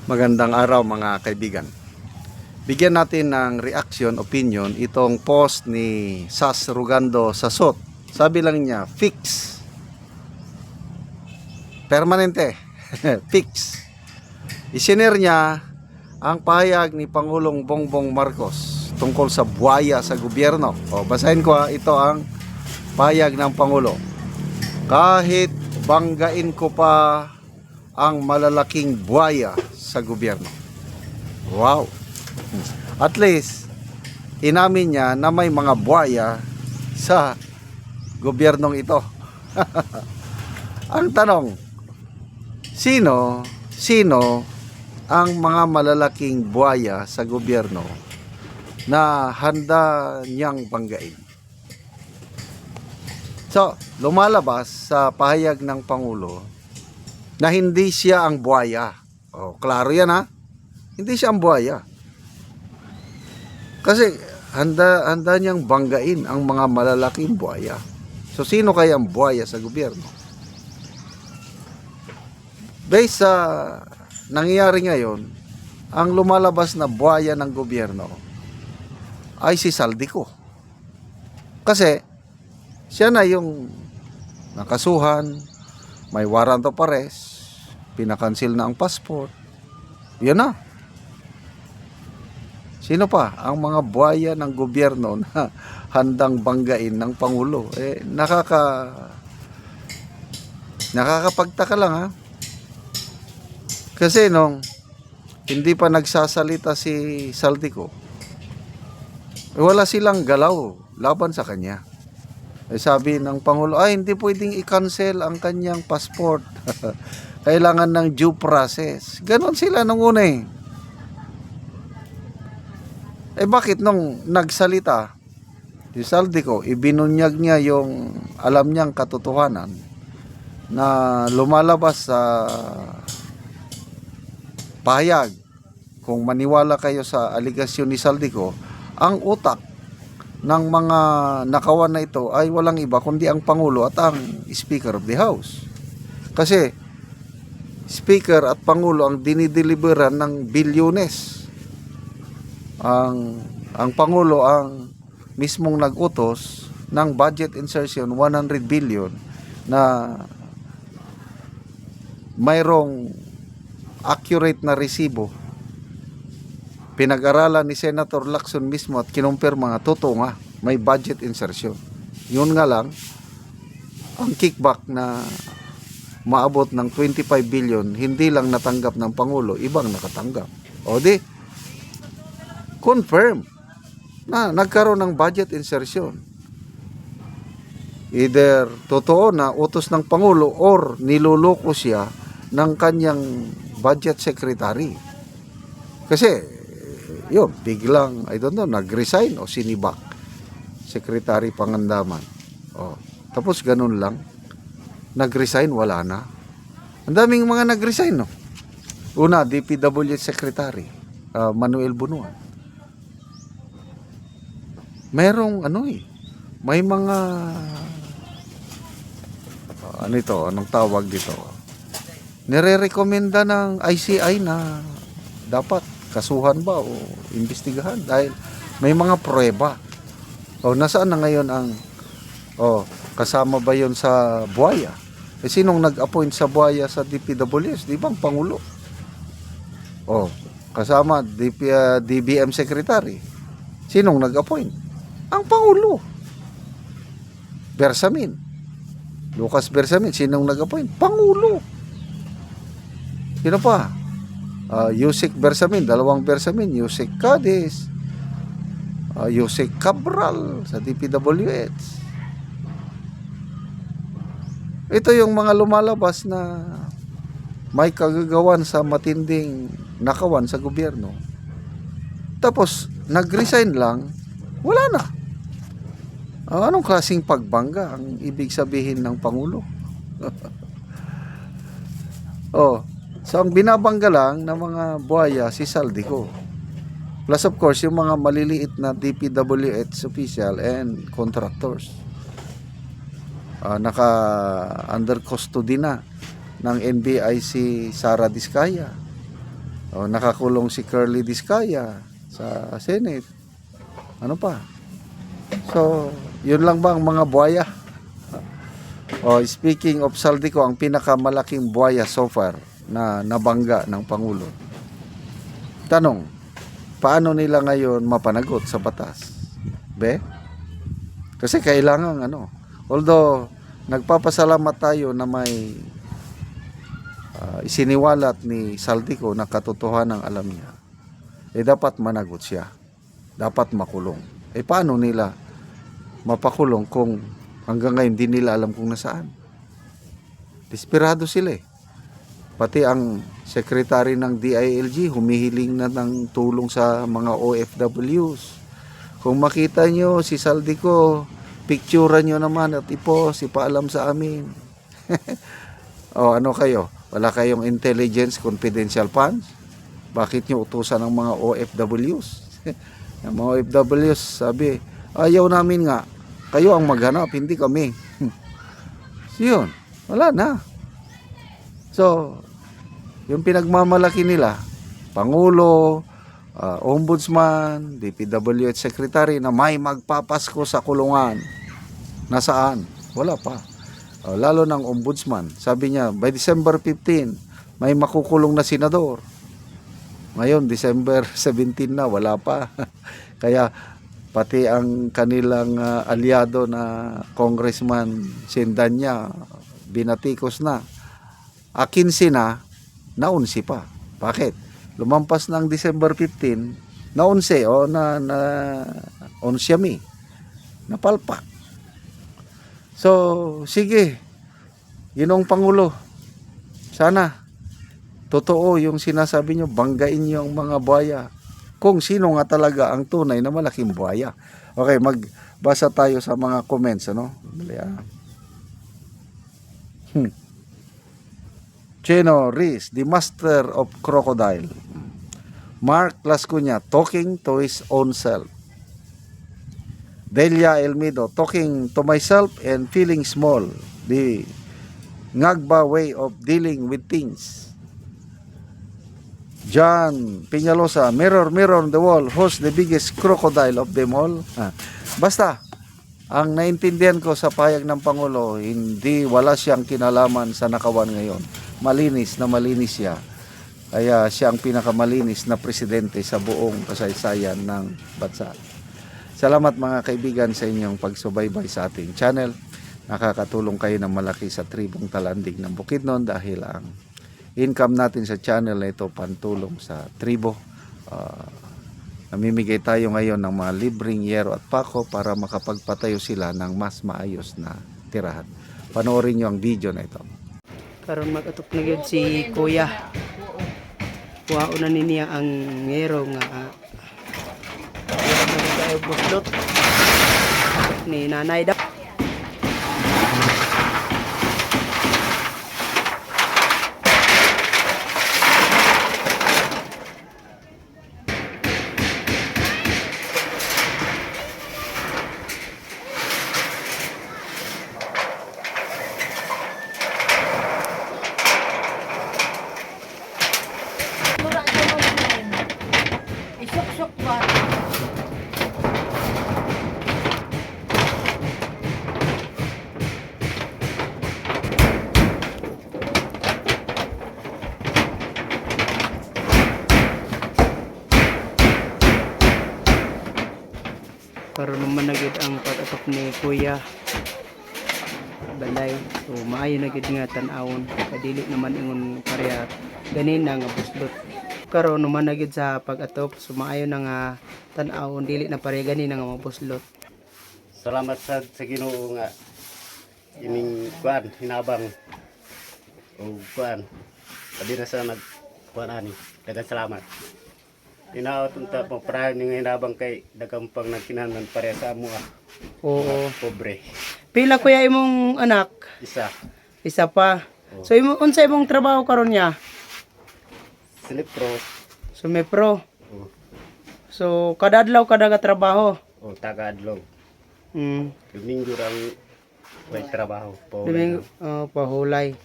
Magandang araw mga kaibigan. Bigyan natin ng reaction, opinion itong post ni Sas Rugando Sasot. Sabi lang niya, fix. Permanente. Fix. Isinare niya ang pahayag ni Pangulong Bongbong Marcos tungkol sa buwaya sa gobyerno. Basahin ko ito ang pahayag ng Pangulo. Kahit banggain ko pa ang malalaking buwaya sa gobyerno. Wow. At least inamin niya na may mga buwaya sa gobyernong ito. Ang tanong, sino ang mga malalaking buwaya sa gobyerno na handa niyang banggain? So, lumalabas sa pahayag ng Pangulo na hindi siya ang buwaya. Klaro yan ha. Hindi siya ang buwaya. Kasi handa niyang banggain ang mga malalaking buwaya. So sino kaya ang buwaya sa gobyerno? Based sa nangyayari ngayon, ang lumalabas na buwaya ng gobyerno ay si Saldico. Kasi siya na yung nakasuhan, may warrant of arrest, pinakansil na ang passport. Yan na. Sino pa ang mga buwaya ng gobyerno na handang banggain ng Pangulo? Nakakapagtaka lang ha. Kasi nung hindi pa nagsasalita si Saldico, wala silang galaw laban sa kanya. Sabi ng Pangulo, hindi pwedeng i-cancel ang kanyang passport. Kailangan ng due process. Ganon sila nung una eh. Bakit nung nagsalita si Saldico, ibinunyag niya yung alam niyang katotohanan na lumalabas sa pahayag. Kung maniwala kayo sa aligasyon ni Saldico, ang utak ng mga nakawan na ito ay walang iba kundi ang Pangulo at ang Speaker of the House. Kasi Speaker at Pangulo ang dinideliveran ng bilyones. Ang Pangulo ang mismong nag-utos ng budget insertion 100 billion na mayroong accurate na resibo. Pinag-aralan ni Senator Lacson mismo at kinumpirma nga totoo nga may budget insertion. Yun nga lang ang kickback na maabot ng 25 billion hindi lang natanggap ng Pangulo, ibang nakatanggap. Di confirm na nagkaroon ng budget insertion. Either totoo na utos ng Pangulo or niloloko siya ng kanyang budget secretary. Kasi yun, biglang, I don't know, nag-resign o sinibak. Secretary Pangandaman. Tapos ganun lang. Nag-resign, wala na. Ang daming mga nag-resign, no? Una, DPWH Secretary, Manuel Bunuan. Merong, may mga, anong tawag dito? Nire-recommenda ng ICI na dapat kasuhan ba o imbestigahan dahil may mga pruweba. Nasaan na ngayon ang kasama ba yon sa buwaya? Sinong nag-appoint sa buwaya sa DPWS? Di ba ang Pangulo? Kasama DBM Secretary. Sinong nag-appoint? Ang Pangulo. Bersamin. Lucas Bersamin. Sinong nag-appoint? Pangulo. Sino pa? Yusek Bersamin, dalawang Bersamin, Yusek Cadiz, Yusek Cabral sa DPWH. Ito yung mga lumalabas na may kagagawan sa matinding nakawan sa gobyerno. Tapos nag-resign lang, wala na. Anong klaseng pagbangga ang ibig sabihin ng Pangulo? So ang binabangga lang ng mga buwaya si Saldico. Plus of course yung mga maliliit na DPWH official and contractors. Naka under custody na ng NBI si Sara Diskaya. O, nakakulong si Curly Discaya sa Senate. Ano pa? So, yun lang ba ang mga buhaya? O, speaking of Saldico, ang pinakamalaking buhaya so far na nabangga ng Pangulo. Tanong, paano nila ngayon mapanagot sa batas? Be? Kasi kailangan although nagpapasalamat tayo na may isiniwalat ni Saldico na katotohanan alam niya, dapat managot siya. Dapat makulong. Paano nila mapakulong kung hanggang ngayon di nila alam kung nasaan? Desperado sila Pati ang secretary ng DILG humihiling na ng tulong sa mga OFWs. Kung makita nyo si Saldico, picturean nyo naman at ipaalam sa amin. O ano kayo? Wala kayong intelligence confidential funds? Bakit nyo utusan ng mga OFWs? Ang mga OFWs sabi, ayaw namin nga. Kayo ang maghanap, hindi kami. Yun, wala na. So, yung pinagmamalaki nila, Pangulo, Ombudsman, DPWH Secretary na may magpapasko sa kulungan. Nasaan? Wala pa. Lalo ng Ombudsman. Sabi niya, by December 15, may makukulong na senador. Ngayon, December 17 na, wala pa. Kaya, pati ang kanilang aliado na Congressman Sendanya, binatikos na. 15 na, naunsi pa. Bakit? Lumampas ng December 15, naunsi o onsyami. Napalpak. So, sige. Ginong Pangulo. Sana totoo yung sinasabi nyo, banggain nyo ang mga buhaya. Kung sino nga talaga ang tunay na malaking buhaya. Okay, magbasa tayo sa mga comments, Chino Riz, the master of crocodile. Mark Lascuña, talking to his own self. Delia Elmido, talking to myself and feeling small. The Ngagba way of dealing with things. John Peñalosa, mirror, mirror on the wall, who's the biggest crocodile of them all? Basta, ang naintindihan ko sa pahayag ng Pangulo, wala siyang kinalaman sa nakawan ngayon. Malinis siya. Kaya siya ang pinakamalinis na presidente sa buong kasaysayan ng bansa. Salamat mga kaibigan sa inyong pagsubaybay sa ating channel. Nakakatulong kayo ng malaki sa tribong Talandig ng Bukidnon dahil ang income natin sa channel na ito pantulong sa tribo. Namimigay tayo ngayon ng mga libreng yero at pako para makapagpatayo sila ng mas maayos na tirahan. Panoorin nyo ang video na ito. Karon mag-atok na gyud si Kuya. Kuhaon na niya ang ngero nga buslot ni Nanay daw. Isok-sok ba? Karon naman na gyud ang pag-atok ni Kuya balay. So maayo na gyud nga tan-awon. Kadili naman ingon pareha ganin na nga buslot. Karon naman na gyud sa pag-atop. So maayo na nga tan-awon dili na pareha ganin nga mabuslot. Salamat sa Ginoo nga ining kuan hinabang o kuan padi na sa nagkuan ani daghang salamat. Inaot unta mo para ning hinabang kay daghang pang nagkinahanglan pareha sa amo Oo. pobre. Pila kuya imong anak? Isa Isa pa. So unsa imong trabaho karon niya? Sinipro Sumipro. o So kada adlaw kada trabaho. taga adlaw. Domingo Domingo rang may trabaho po. pahulay.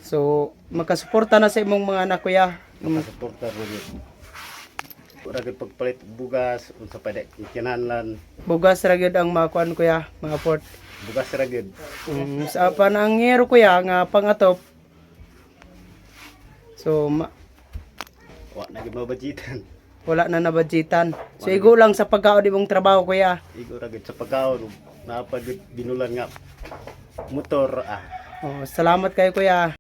So magkasuporta na sa imong mga anak kuya. makasuportar mo yun. Wala gid pagpalit og bugas unsa pa dek kinahanglan Bugas ra gyud ang makuan kuya, mga port. bugas ra gid. Sa panangyero kuya nga pangatop. So Wa na gid mabudgetan. wala na nabudgetan. So igo lang sa pagkaon imong trabaho kuya. Igo ra gid sa pagkaon napagid binulan nga motor Oh, salamat kayo kuya.